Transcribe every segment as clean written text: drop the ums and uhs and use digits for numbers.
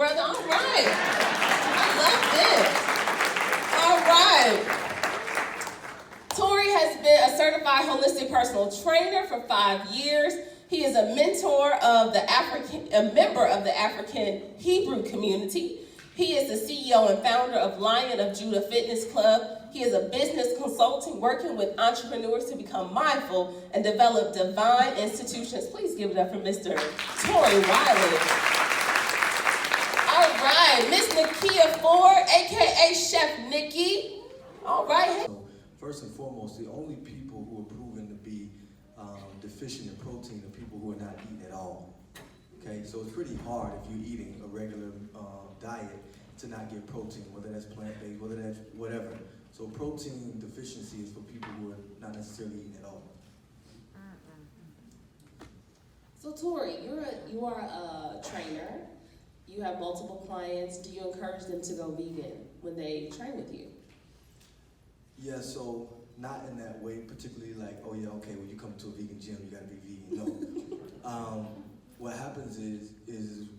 brother. All right. I love this. All right. Tori has been a certified holistic personal trainer for 5 years. He is a mentor of a member of the African Hebrew community. He is the CEO and founder of Lion of Judah Fitness Club. He is a business consultant working with entrepreneurs to become mindful and develop divine institutions. Please give it up for Mr. Tori Wiley. All right, Miss Nakia Ford, aka Chef Nikki. All right. So first and foremost, the only people who are proven to be deficient in protein are people who are not eating at all. Okay, so it's pretty hard if you're eating a regular diet to not get protein, whether that's plant-based, whether that's whatever. So protein deficiency is for people who are not necessarily eating at all. So Tori, you are a trainer. You have multiple clients. Do you encourage them to go vegan when they train with you? Yeah, so not in that way, particularly like, oh yeah, okay, when you come to a vegan gym, you gotta be vegan. No. What happens is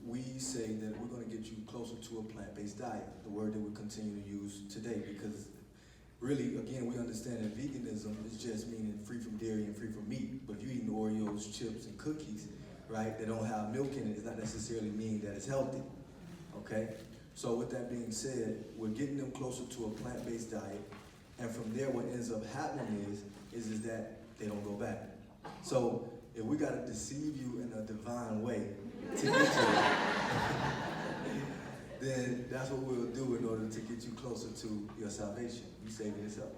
we say that we're gonna get you closer to a plant-based diet, the word that we continue to use today, because really, again, we understand that veganism is just meaning free from dairy and free from meat. But if you're eating Oreos, chips, and cookies, right, that don't have milk in it, it's not necessarily mean that it's healthy, okay? So with that being said, we're getting them closer to a plant-based diet, and from there, what ends up happening is that they don't go back. So if we gotta deceive you in a divine way to get you there, then that's what we'll do in order to get you closer to your salvation. You saving yourself.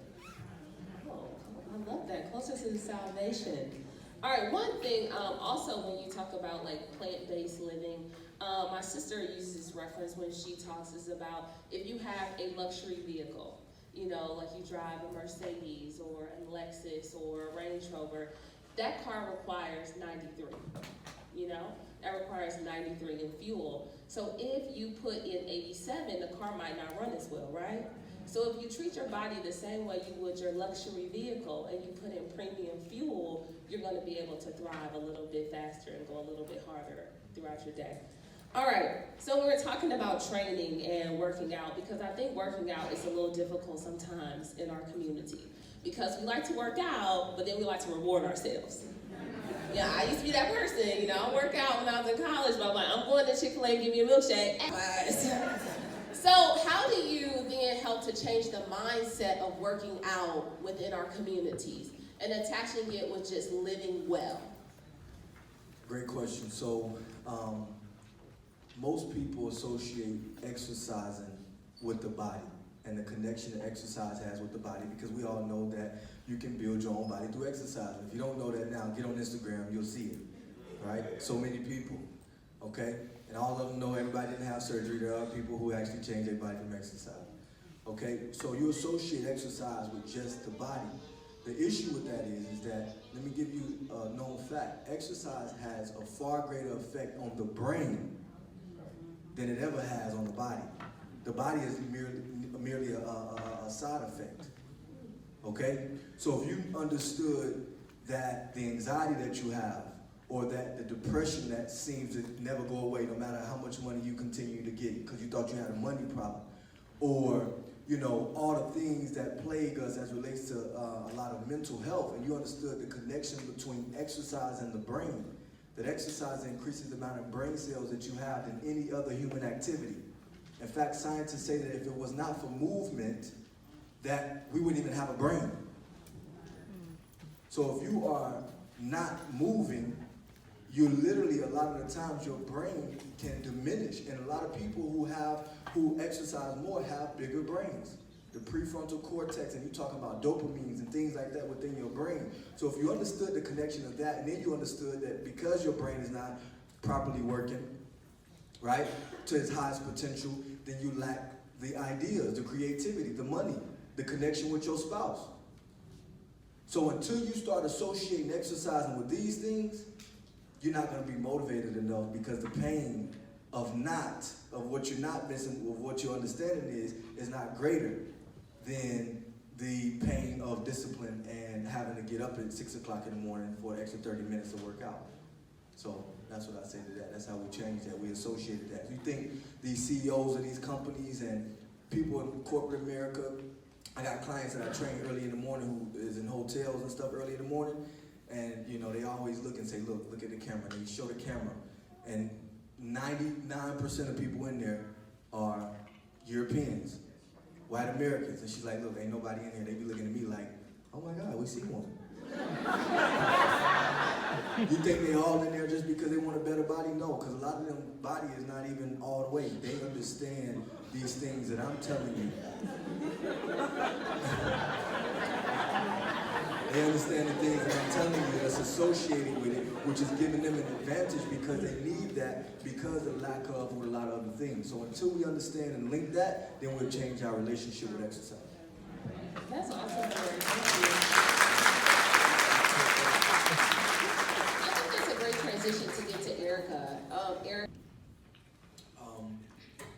Oh, I love that. Closer to the salvation. All right, one thing, also when you talk about like plant-based living, my sister uses this reference when she talks is about if you have a luxury vehicle, you know, like you drive a Mercedes or a Lexus or a Range Rover, that car requires 93, you know? That requires 93 in fuel. So if you put in 87, the car might not run as well, right? So if you treat your body the same way you would your luxury vehicle and you put in premium fuel, you're gonna be able to thrive a little bit faster and go a little bit harder throughout your day. All right, so we're talking about training and working out because I think working out is a little difficult sometimes in our community because we like to work out, but then we like to reward ourselves. Yeah, I used to be that person, you know, I work out when I was in college, but I'm like, I'm going to Chick-fil-A, give me a milkshake. So how do you then help to change the mindset of working out within our communities and attaching it with just living well? Great question. So most people associate exercising with the body and the connection that exercise has with the body because we all know that you can build your own body through exercise. If you don't know that now, get on Instagram, you'll see it, right? So many people, okay? And all of them know everybody didn't have surgery. There are people who actually change their body from exercise, okay? So you associate exercise with just the body. The issue with that is that, let me give you a known fact. Exercise has a far greater effect on the brain than it ever has on the body. The body is merely a side effect, okay? So if you understood that the anxiety that you have or that the depression that seems to never go away no matter how much money you continue to get because you thought you had a money problem, or you know, all the things that plague us as relates to a lot of mental health, and you understood the connection between exercise and the brain, that exercise increases the amount of brain cells that you have than any other human activity. In fact, scientists say that if it was not for movement, that we wouldn't even have a brain. So if you are not moving, you literally, a lot of the times, your brain can diminish. And a lot of people who exercise more have bigger brains. The prefrontal cortex, and you talk about dopamines and things like that within your brain. So if you understood the connection of that, and then you understood that because your brain is not properly working, right, to its highest potential, then you lack the ideas, the creativity, the money, the connection with your spouse. So until you start associating exercising with these things, you're not going to be motivated enough because the pain of what you're not missing, of what your understanding is not greater than the pain of discipline and having to get up at 6 o'clock in the morning for an extra 30 minutes to work out. So That's what I say to that. That's how we change that. We associated that. You think these CEOs of these companies and people in corporate America, I got clients that I train early in the morning who is in hotels and stuff early in the morning, and you know, they always look and say, look at the camera. And they show the camera, and 99% of people in there are Europeans, white Americans. And she's like, look, ain't nobody in here. They be looking at me like, oh my God, we see one. You think they all in there just because they want a better body? No, because a lot of them body is not even all the way. They understand these things that I'm telling you. They understand the things that I'm telling you that's associated with it, which is giving them an advantage because they need that because of lack of with a lot of other things. So until we understand and link that, then we'll change our relationship with exercise. That's awesome, Corey. Thank you. I think that's a great transition to get to Erica. Erica.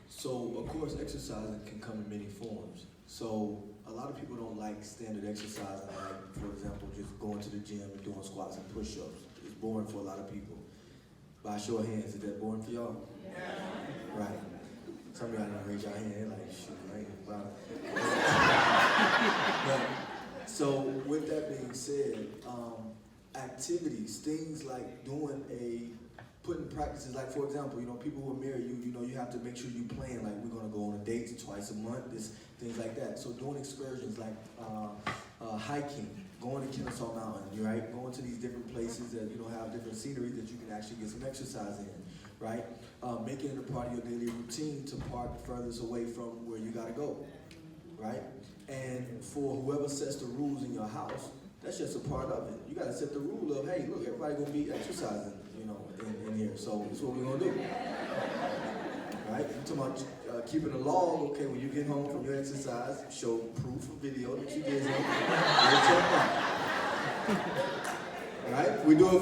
So of course, exercising can come in many forms. So a lot of people don't like standard exercising, like for example, just going to the gym and doing squats and push-ups. It's boring for a lot of people. By show of hands, is that boring for y'all? Yeah. Right. Some of y'all don't raise your hand. They're like, shoot, I ain't about it. But, so with that being said, activities, things like putting practices, like for example, you know, people who are married, you know, you have to make sure you plan, like we're gonna go on a date twice a month, things like that. So doing excursions like hiking, going to Kennesaw Mountain, right? Going to these different places that, you know, have different scenery that you can actually get some exercise in, right? Making it a part of your daily routine to park furthest away from where you gotta go, right? And for whoever sets the rules in your house, that's just a part of it. You gotta set the rule of, hey, look, everybody gonna be exercising, you know, in here. So that's what we're gonna do. Right? You're talking about keeping a log. Okay, when you get home from your exercise, show proof or video that you did something. Right? We do it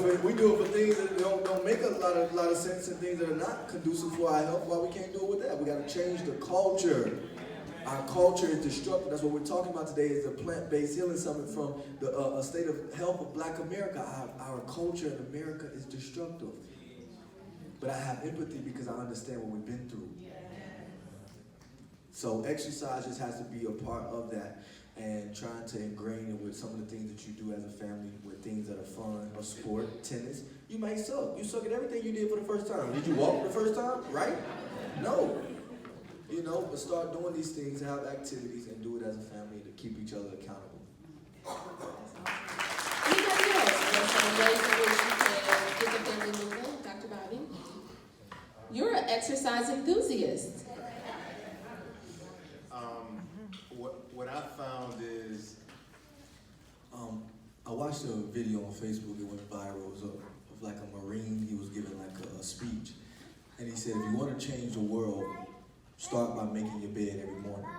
for things that don't make a lot of sense and things that are not conducive for our health. Why we can't do it with that? We gotta change the culture. Our culture is destructive. That's what we're talking about today is the plant-based healing summit from the state of health of Black America. Our culture in America is destructive. But I have empathy because I understand what we've been through. So exercise just has to be a part of that and trying to ingrain it with some of the things that you do as a family, with things that are fun, or sport, tennis. You might suck. You suck at everything you did for the first time. Did you walk the first time? Right? No. You know, but start doing these things, have activities, and do it as a family to keep each other accountable. Anybody else? There's some ways in which you can get the family moving. Dr. Bobby? You're an exercise enthusiast. What I found is, I watched a video on Facebook. It went viral. It was of like a Marine. He was giving like a speech, and he said, "If you want to change the world, start by making your bed every morning."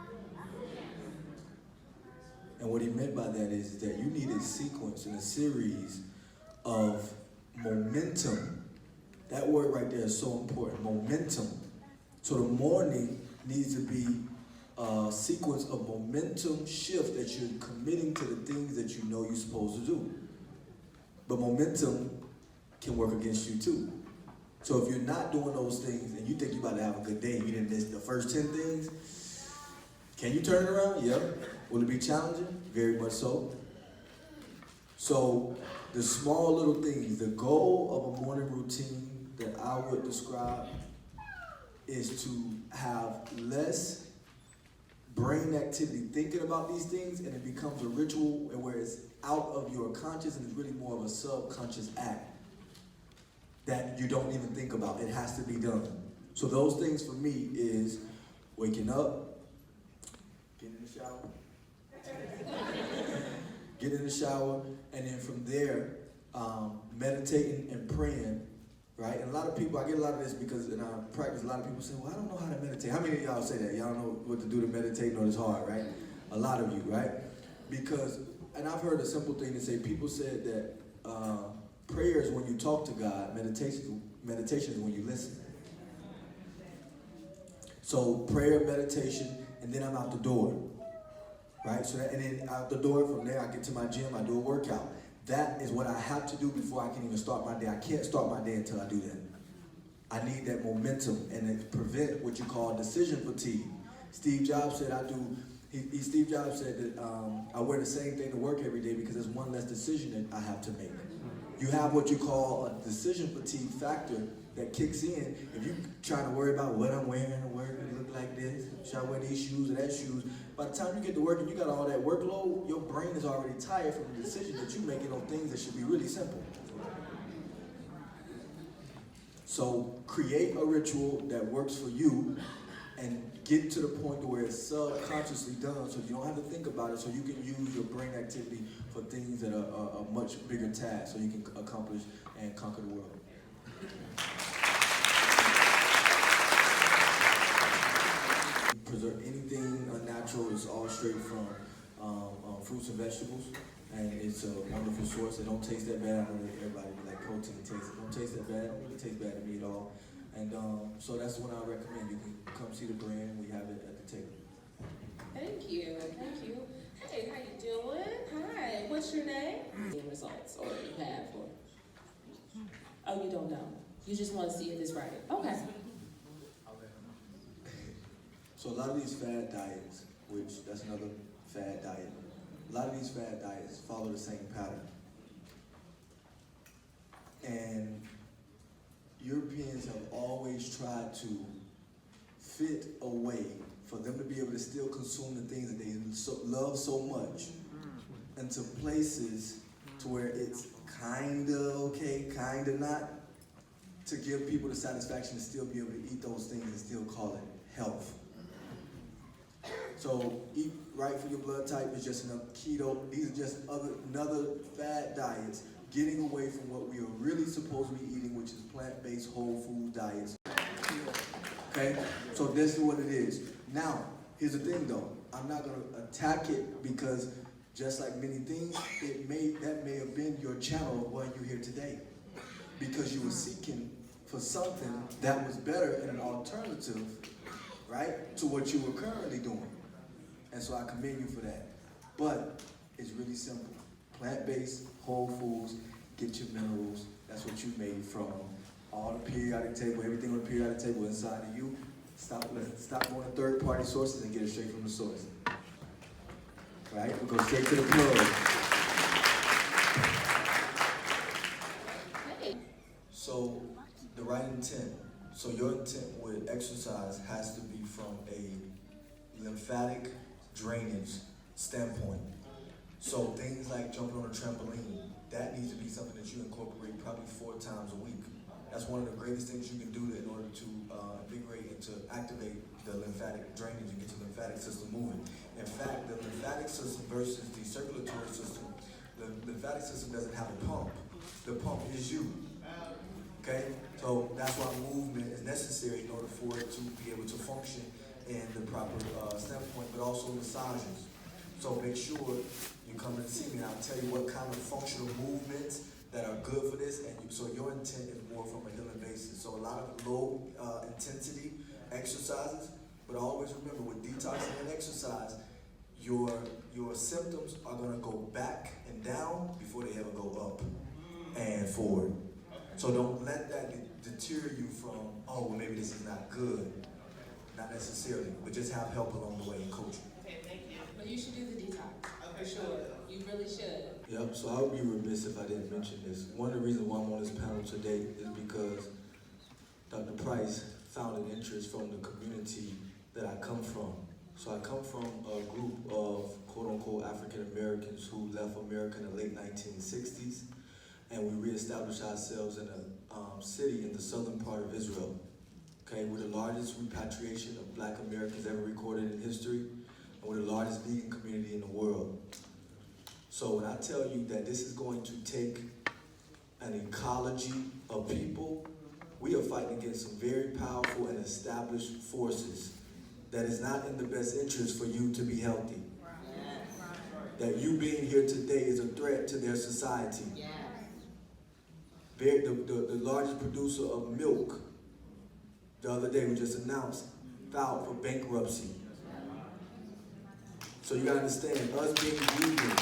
And what he meant by that is that you need a sequence and a series of momentum. That word right there is so important, momentum. So the morning needs to be a sequence of momentum shift that you're committing to the things that you know you're supposed to do. But momentum can work against you too. So if you're not doing those things and you think you're about to have a good day, you didn't miss the first 10 things, can you turn it around? Yeah. Will it be challenging? Very much so. So the small little things, the goal of a morning routine that I would describe is to have less brain activity thinking about these things, and it becomes a ritual and where it's out of your conscious and it's really more of a subconscious act that you don't even think about. It has to be done. So those things for me is waking up, getting in the shower, and then from there, meditating and praying, right? And a lot of people, I get a lot of this because in our practice, a lot of people say, well, I don't know how to meditate. How many of y'all say that? Y'all don't know what to do to meditate, know it's hard, right? A lot of you, right? Because, and I've heard a simple thing to say, people said that prayer is when you talk to God, meditation is when you listen. So prayer, meditation, and then I'm out the door, right? So that, and then out the door, from there I get to my gym, I do a workout. That is what I have to do before I can even start my day. I can't start my day until I do that. I need that momentum and it prevent what you call decision fatigue. Steve Jobs said Steve Jobs said that I wear the same thing to work every day because there's one less decision that I have to make. You have what you call a decision fatigue factor that kicks in if you're trying to worry about what I'm wearing to work, it look like this, should I wear these shoes or that shoes. By the time you get to work and you got all that workload, your brain is already tired from the decision that you're making on things that should be really simple. So create a ritual that works for you and get to the point where it's subconsciously done so you don't have to think about it, so you can use your brain activity for things that are a much bigger task so you can accomplish and conquer the world. Preserve anything unnatural is all straight from fruits and vegetables, and it's a wonderful source. It don't taste that bad. I know that everybody like protein tastes. It don't taste that bad. It don't really taste bad to me at all. And so that's what I recommend. You can come see the brand. We have it at the table. Thank you. Hey, how you doing? Hi, what's your name? Results, or you have, or oh, you don't know. You just want to see if it's right. Okay. So a lot of these fad diets, which that's another fad diet, a lot of these fad diets follow the same pattern. And Europeans have always tried to fit a way for them to be able to still consume the things that they love so much into places to where it's kinda okay, kinda not, to give people the satisfaction to still be able to eat those things and still call it health. So eat right for your blood type is just enough. Keto, these are just another fad diets, getting away from what we are really supposed to be eating, which is plant-based whole food diets. Okay, so this is what it is. Now, here's the thing though, I'm not gonna attack it because just like many things, that may have been your channel of why you're here today. Because you were seeking for something that was better and an alternative, right, to what you were currently doing. And so I commend you for that. But it's really simple. Plant-based, whole foods, get your minerals. That's what you made from all the periodic table, everything on the periodic table inside of you. Stop going to third-party sources and get it straight from the source. Right? We go straight to the plug. So the right intent. So your intent with exercise has to be from a lymphatic drainage standpoint. So things like jumping on a trampoline, that needs to be something that you incorporate probably 4 times a week. That's one of the greatest things you can do in order to invigorate and to activate the lymphatic drainage and get the lymphatic system moving. In fact, the lymphatic system versus the circulatory system, the lymphatic system doesn't have a pump. The pump is you. Okay? So that's why movement is necessary in order for it to be able to function in the proper standpoint, but also massages. So make sure you come and see me and I'll tell you what kind of functional movements that are good for this, and so your intent is more from a healing basis. So a lot of low intensity exercises, but always remember with detoxing and exercise, your symptoms are gonna go back and down before they ever go up and forward. So don't let that deter you from, oh, well, maybe this is not good. Not necessarily, but just have help along the way and coach you. Okay, thank you. But you should do the detox, for sure. You really should. Yep, so I would be remiss if I didn't mention this. One of the reasons why I'm on this panel today is because Dr. Price found an interest from the community that I come from. So I come from a group of quote-unquote African Americans who left America in the late 1960s, and we reestablished ourselves in a city in the southern part of Israel. Okay, we're the largest repatriation of Black Americans ever recorded in history, and we're the largest vegan community in the world. So when I tell you that this is going to take an ecology of people, we are fighting against some very powerful and established forces that is not in the best interest for you to be healthy. That you being here today is a threat to their society. The largest producer of milk the other day we just announced filed for bankruptcy. So you gotta understand, us being vegan,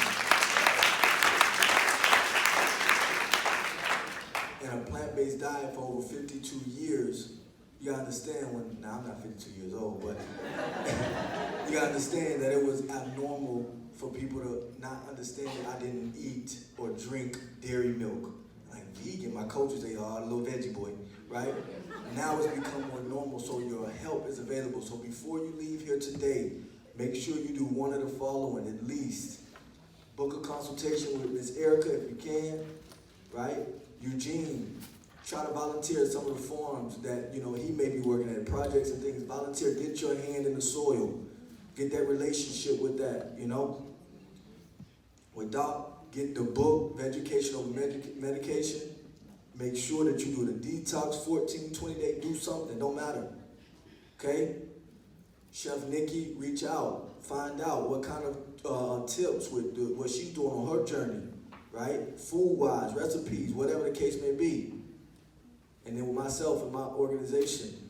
a plant-based diet for over 52 years, you gotta understand now I'm not 52 years old, but you gotta understand that it was abnormal for people to not understand that I didn't eat or drink dairy milk. Like vegan, my coaches say, oh, little veggie boy, right? Now it's become more normal, so your help is available. So before you leave here today, make sure you do one of the following at least. Book a consultation with Ms. Erica if you can, right? Eugene, try to volunteer at some of the forums that he may be working at, projects and things. Volunteer, get your hand in the soil. Get that relationship with that, With Doc, get the book, Education Over Medication. Make sure that you do the detox, 14, 20 day, do something, don't matter. Okay? Chef Nikki, reach out, find out what kind of tips with what she's doing on her journey, right? Food-wise, recipes, whatever the case may be. And then with myself and my organization,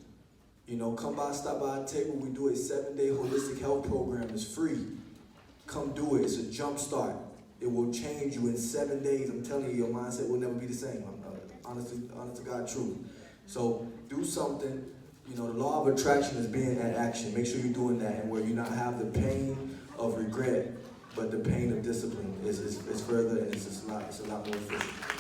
come by, stop by our table. We do a 7-day holistic health program. It's free. Come do it. It's a jump start. It will change you in 7 days. I'm telling you, your mindset will never be the same. Honest to God, truth. So do something. The law of attraction is being at action. Make sure you're doing that, and where you not have the pain of regret, but the pain of discipline is further, and it's a lot more efficient.